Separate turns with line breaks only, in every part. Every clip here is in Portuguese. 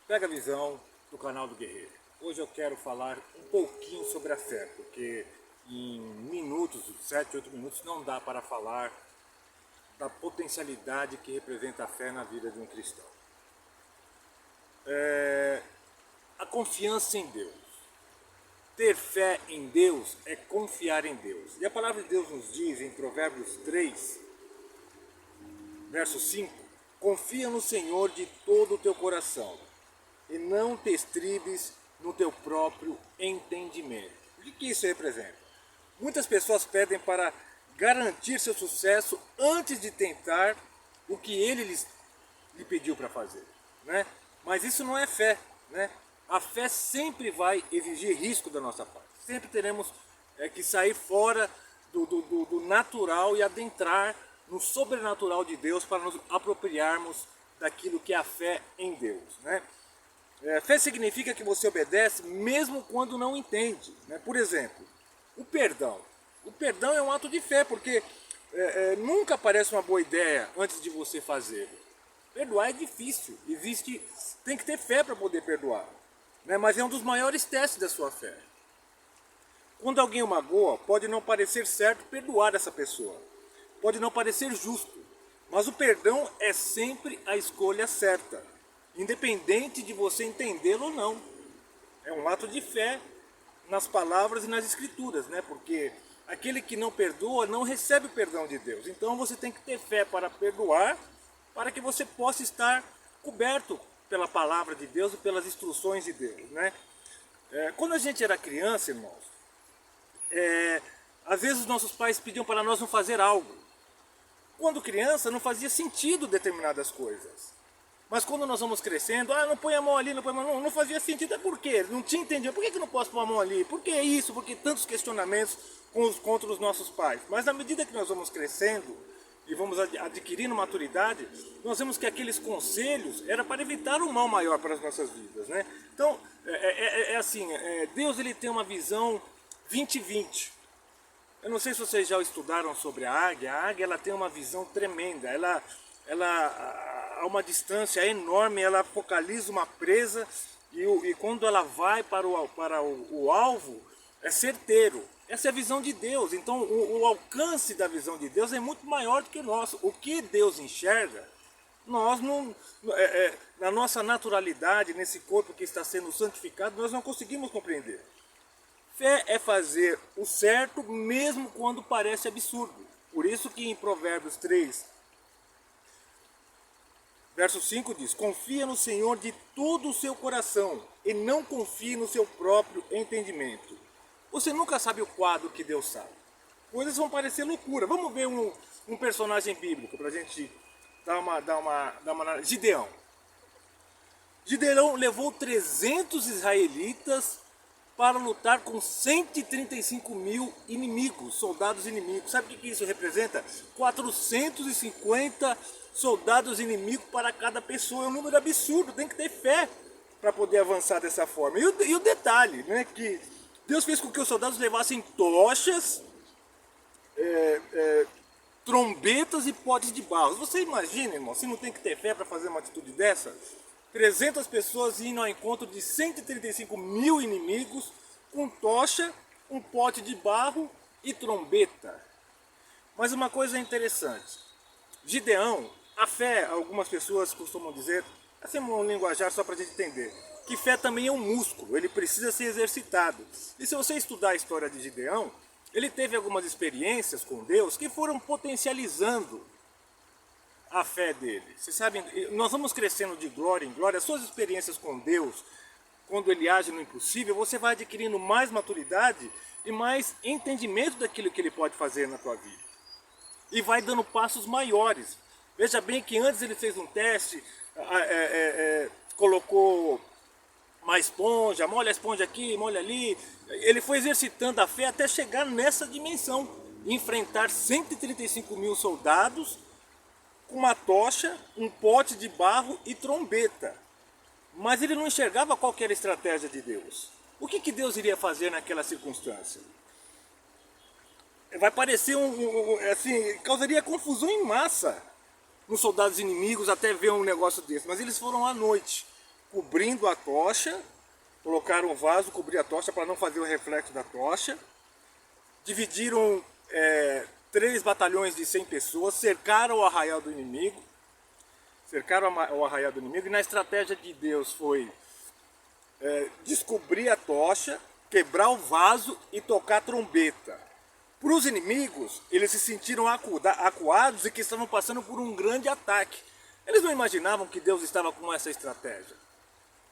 Pega a visão do canal do Guerreiro. Hoje eu quero falar um pouquinho sobre a fé, porque em minutos, 7, 8 minutos, não dá para falar da potencialidade que representa a fé na vida de um cristão. A confiança em Deus. Ter fé em Deus é confiar em Deus. E a palavra de Deus nos diz em Provérbios 3, verso 5, confia no Senhor de todo o teu coração e não te estribes no teu próprio entendimento. O que isso representa? Muitas pessoas pedem para garantir seu sucesso antes de tentar o que ele lhe pediu para fazer, né? Mas isso não é fé, né? A fé sempre vai exigir risco da nossa parte. Sempre teremos que sair fora do natural e adentrar no sobrenatural de Deus para nos apropriarmos daquilo que é a fé em Deus, né? Fé significa que você obedece mesmo quando não entende, né? Por exemplo, o perdão. O perdão é um ato de fé, porque nunca parece uma boa ideia antes de você fazer. Perdoar é difícil, tem que ter fé para poder perdoar, né? Mas é um dos maiores testes da sua fé. Quando alguém o magoa, pode não parecer certo perdoar essa pessoa, pode não parecer justo, mas o perdão é sempre a escolha certa, independente de você entendê-lo ou não. É um ato de fé nas palavras e nas escrituras, né? Porque aquele que não perdoa não recebe o perdão de Deus. Então você tem que ter fé para perdoar, para que você possa estar coberto pela palavra de Deus e pelas instruções de Deus, né? Quando a gente era criança, irmãos, às vezes os nossos pais pediam para nós não fazer algo. Quando criança não fazia sentido determinadas coisas. Mas quando nós vamos crescendo, não põe a mão ali, não põe a mão, não fazia sentido. É por quê? Não tinha entendido. Por que não posso pôr a mão ali? Por que isso? Por que tantos questionamentos contra os nossos pais? Mas na medida que nós vamos crescendo e vamos adquirindo maturidade, nós vemos que aqueles conselhos era para evitar um mal maior para as nossas vidas, né? Então, assim, Deus ele tem uma visão 20/20. Eu não sei se vocês já estudaram sobre a águia. A águia ela tem uma visão tremenda. Ela a uma distância enorme, ela focaliza uma presa e quando ela vai para o alvo, é certeiro. Essa é a visão de Deus. Então o alcance da visão de Deus é muito maior do que o nosso. O que Deus enxerga, nós não, na nossa naturalidade, nesse corpo que está sendo santificado, nós não conseguimos compreender. Fé é fazer o certo mesmo quando parece absurdo. Por isso que em Provérbios 3, verso 5 diz, confia no Senhor de todo o seu coração e não confie no seu próprio entendimento. Você nunca sabe o quadro que Deus sabe. Coisas vão parecer loucura. Vamos ver um personagem bíblico para a gente dar uma... Gideão. Gideão levou 300 israelitas para lutar com 135 mil inimigos, soldados inimigos. Sabe o que isso representa? 450 soldados inimigos para cada pessoa. É um número absurdo, tem que ter fé para poder avançar dessa forma. E o detalhe, né, que Deus fez com que os soldados levassem tochas, trombetas e potes de barro. Você imagina, irmão, se não tem que ter fé para fazer uma atitude dessa? 300 pessoas indo ao encontro de 135 mil inimigos com tocha, um pote de barro e trombeta. Mas uma coisa interessante, Gideão, a fé, algumas pessoas costumam dizer, assim um linguajar só para a gente entender, que fé também é um músculo, ele precisa ser exercitado. E se você estudar a história de Gideão, ele teve algumas experiências com Deus que foram potencializando a fé dele. Vocês sabem, nós vamos crescendo de glória em glória. As suas experiências com Deus, quando ele age no impossível, você vai adquirindo mais maturidade e mais entendimento daquilo que ele pode fazer na tua vida. E vai dando passos maiores. Veja bem que antes ele fez um teste, colocou uma esponja, molha a esponja aqui, molha ali. Ele foi exercitando a fé até chegar nessa dimensão, enfrentar 135 mil soldados com uma tocha, um pote de barro e trombeta. Mas ele não enxergava qual que era a estratégia de Deus. O que Deus iria fazer naquela circunstância? Vai parecer assim, causaria confusão em massa nos soldados inimigos até ver um negócio desse. Mas eles foram à noite. cobrindo a tocha, colocaram um vaso, cobriram a tocha para não fazer o reflexo da tocha, dividiram 3 batalhões de 100 pessoas, cercaram o arraial do inimigo, e na estratégia de Deus foi descobrir a tocha, quebrar o vaso e tocar a trombeta. Para os inimigos, eles se sentiram acuados e que estavam passando por um grande ataque. Eles não imaginavam que Deus estava com essa estratégia,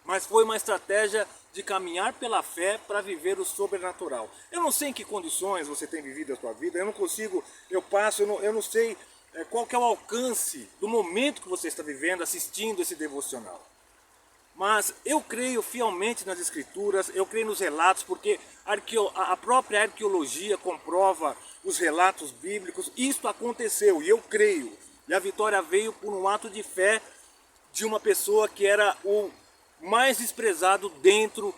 mas foi uma estratégia de caminhar pela fé para viver o sobrenatural. Eu não sei em que condições você tem vivido a sua vida, eu não sei qual que é o alcance do momento que você está vivendo assistindo esse devocional. Mas eu creio fielmente nas escrituras, eu creio nos relatos, porque a própria arqueologia comprova os relatos bíblicos. Isto aconteceu e eu creio. E a vitória veio por um ato de fé de uma pessoa que era o mais desprezado dentro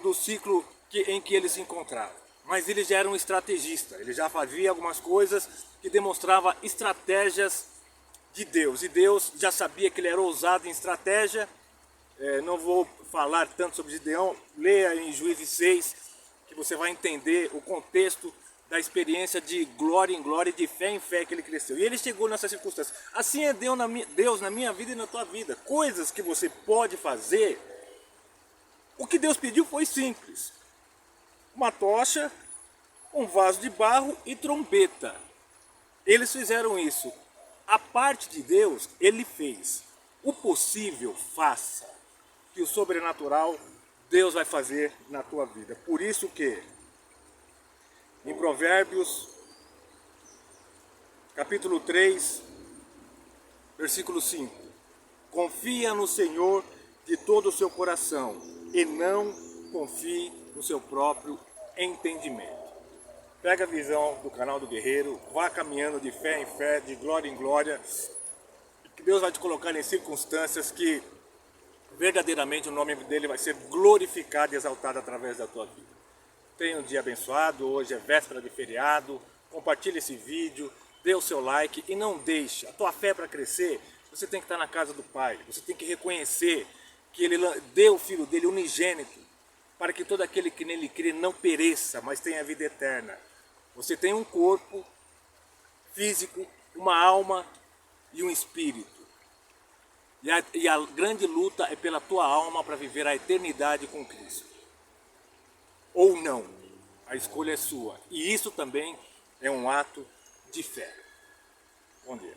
do ciclo em que ele se encontrava. Mas ele já era um estrategista, ele já fazia algumas coisas que demonstravam estratégias de Deus, e Deus já sabia que ele era ousado em estratégia. Não vou falar tanto sobre Gideão, leia em Juízes 6, que você vai entender o contexto da experiência de glória em glória e de fé em fé que ele cresceu. E ele chegou nessa circunstância. Assim é Deus na minha vida e na tua vida. Coisas que você pode fazer. O que Deus pediu foi simples: uma tocha, um vaso de barro e trombeta. Eles fizeram isso. A parte de Deus, ele fez. O possível, faça. Que o sobrenatural, Deus vai fazer na tua vida. Por isso que, em Provérbios, capítulo 3, versículo 5. Confia no Senhor de todo o seu coração e não confie no seu próprio entendimento. Pega a visão do canal do Guerreiro, vá caminhando de fé em fé, de glória em glória, que Deus vai te colocar em circunstâncias que verdadeiramente o nome dele vai ser glorificado e exaltado através da tua vida. Tenha um dia abençoado, hoje é véspera de feriado, compartilhe esse vídeo, dê o seu like e não deixe. A tua fé para crescer, você tem que estar na casa do Pai, você tem que reconhecer que ele deu o Filho dele unigênito, para que todo aquele que nele crê não pereça, mas tenha vida eterna. Você tem um corpo físico, uma alma e um espírito. E a grande luta é pela tua alma para viver a eternidade com Cristo. Ou não, a escolha é sua. E isso também é um ato de fé. Bom dia.